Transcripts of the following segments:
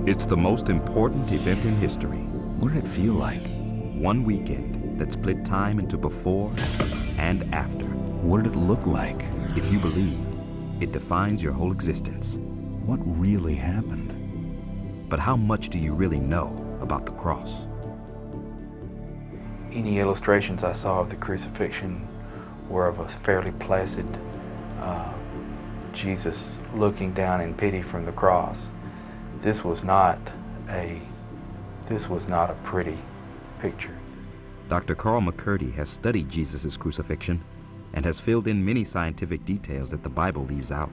It's the most important event in history. What did it feel like? One weekend that split time into before and after. What did it look like? If you believe, it defines your whole existence. What really happened? But how much do you really know about the cross? Any illustrations I saw of the crucifixion were of a fairly placid Jesus looking down in pity from the cross. This was not a pretty picture. Dr. Carl McCurdy has studied Jesus' crucifixion and has filled in many scientific details that the Bible leaves out.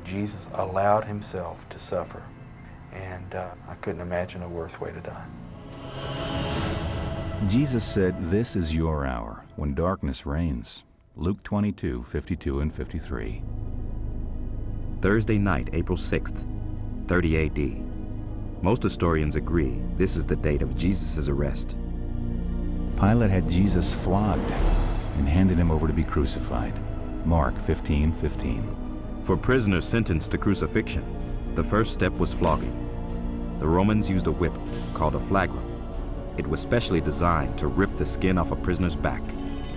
Jesus allowed himself to suffer, and I couldn't imagine a worse way to die. Jesus said, "This is your hour, when darkness reigns." Luke 22:52 and 53. Thursday night, April 6th, 30 AD. Most historians agree this is the date of Jesus' arrest. Pilate had Jesus flogged and handed him over to be crucified. Mark 15:15. For prisoners sentenced to crucifixion, the first step was flogging. The Romans used a whip called a flagrum. It was specially designed to rip the skin off a prisoner's back.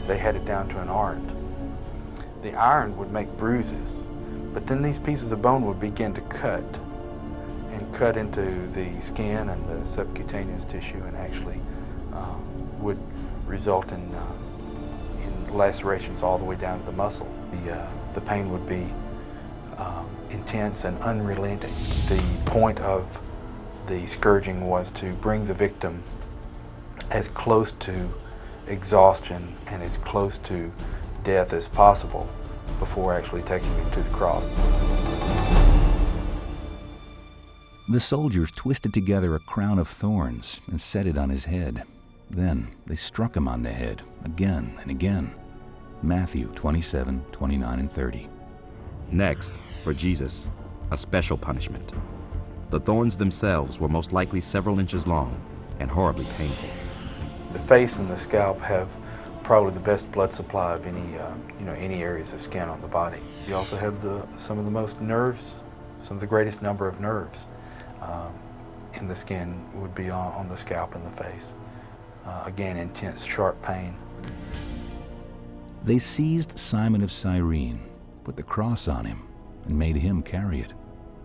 They had it down to an art. The iron would make bruises, but then these pieces of bone would begin to cut into the skin and the subcutaneous tissue, and actually would result in lacerations all the way down to the muscle. The pain would be intense and unrelenting. The point of the scourging was to bring the victim as close to exhaustion and as close to death as possible before actually taking him to the cross. The soldiers twisted together a crown of thorns and set it on his head. Then they struck him on the head again and again. Matthew 27:29 and 30. Next, for Jesus, a special punishment. The thorns themselves were most likely several inches long and horribly painful. The face and the scalp have probably the best blood supply of any areas of skin on the body. You also have some of the most nerves, some of the greatest number of nerves in the skin would be on the scalp and the face. Again, intense, sharp pain. They seized Simon of Cyrene, put the cross on him, and made him carry it.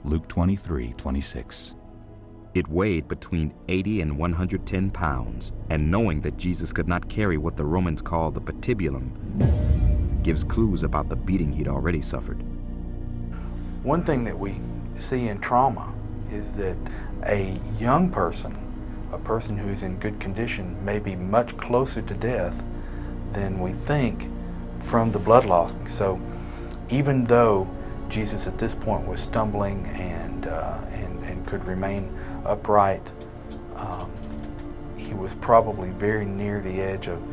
Luke 23:26. It weighed between 80 and 110 pounds, and knowing that Jesus could not carry what the Romans called the patibulum gives clues about the beating he'd already suffered. One thing that we see in trauma is that a young person, a person who is in good condition, may be much closer to death than we think from the blood loss. So even though Jesus at this point was stumbling and could remain upright, he was probably very near the edge of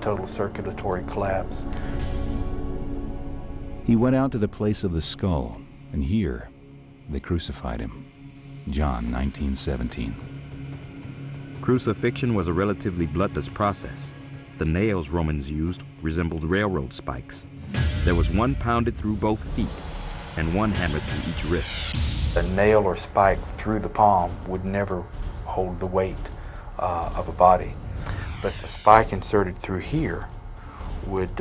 total circulatory collapse. He went out to the place of the skull, and here they crucified him. John 19:17. Crucifixion was a relatively bloodless process. The nails Romans used resembled railroad spikes. There was one pounded through both feet and one hammered through each wrist. A nail or spike through the palm would never hold the weight of a body, but the spike inserted through here would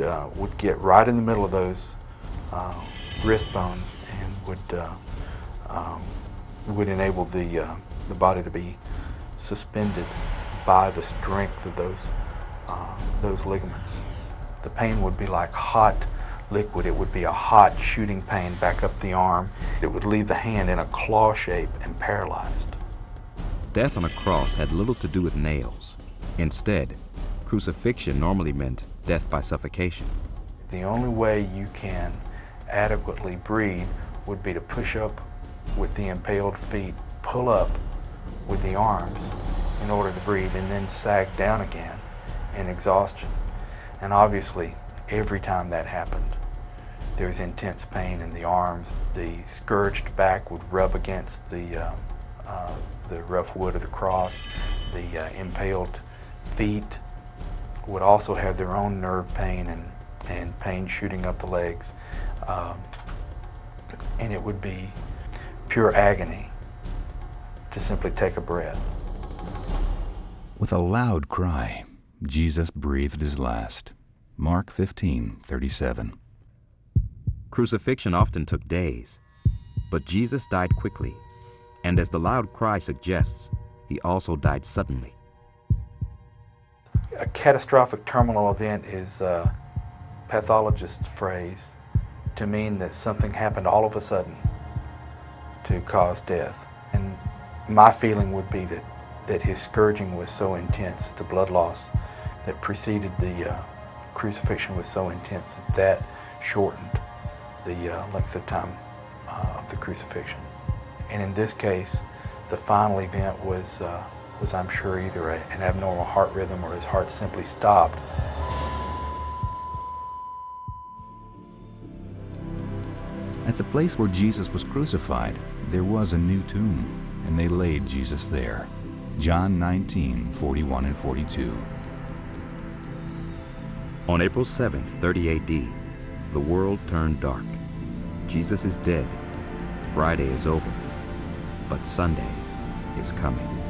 get right in the middle of those wrist bones and would enable the body to be suspended by the strength of those ligaments. The pain would be like hot liquid. It would be a hot shooting pain back up the arm. It would leave the hand in a claw shape and paralyzed. Death on a cross had little to do with nails. Instead, crucifixion normally meant death by suffocation. The only way you can adequately breathe would be to push up with the impaled feet, pull up with the arms in order to breathe, and then sag down again in exhaustion. And obviously, every time that happened, there was intense pain in the arms. The scourged back would rub against the rough wood of the cross. The impaled feet would also have their own nerve pain and pain shooting up the legs. And it would be pure agony to simply take a breath. With a loud cry, Jesus breathed his last. Mark 15:37. Crucifixion often took days, but Jesus died quickly, and as the loud cry suggests, he also died suddenly. A catastrophic terminal event is a pathologist's phrase to mean that something happened all of a sudden to cause death. And my feeling would be that his scourging was so intense, that the blood loss that preceded the crucifixion was so intense that shortened the length of time of the crucifixion. And in this case, the final event was I'm sure either an abnormal heart rhythm or his heart simply stopped. At the place where Jesus was crucified, there was a new tomb, and they laid Jesus there. John 19:41 and 42. On April 7th, 30 AD, the world turned dark. Jesus is dead. Friday is over. But Sunday is coming.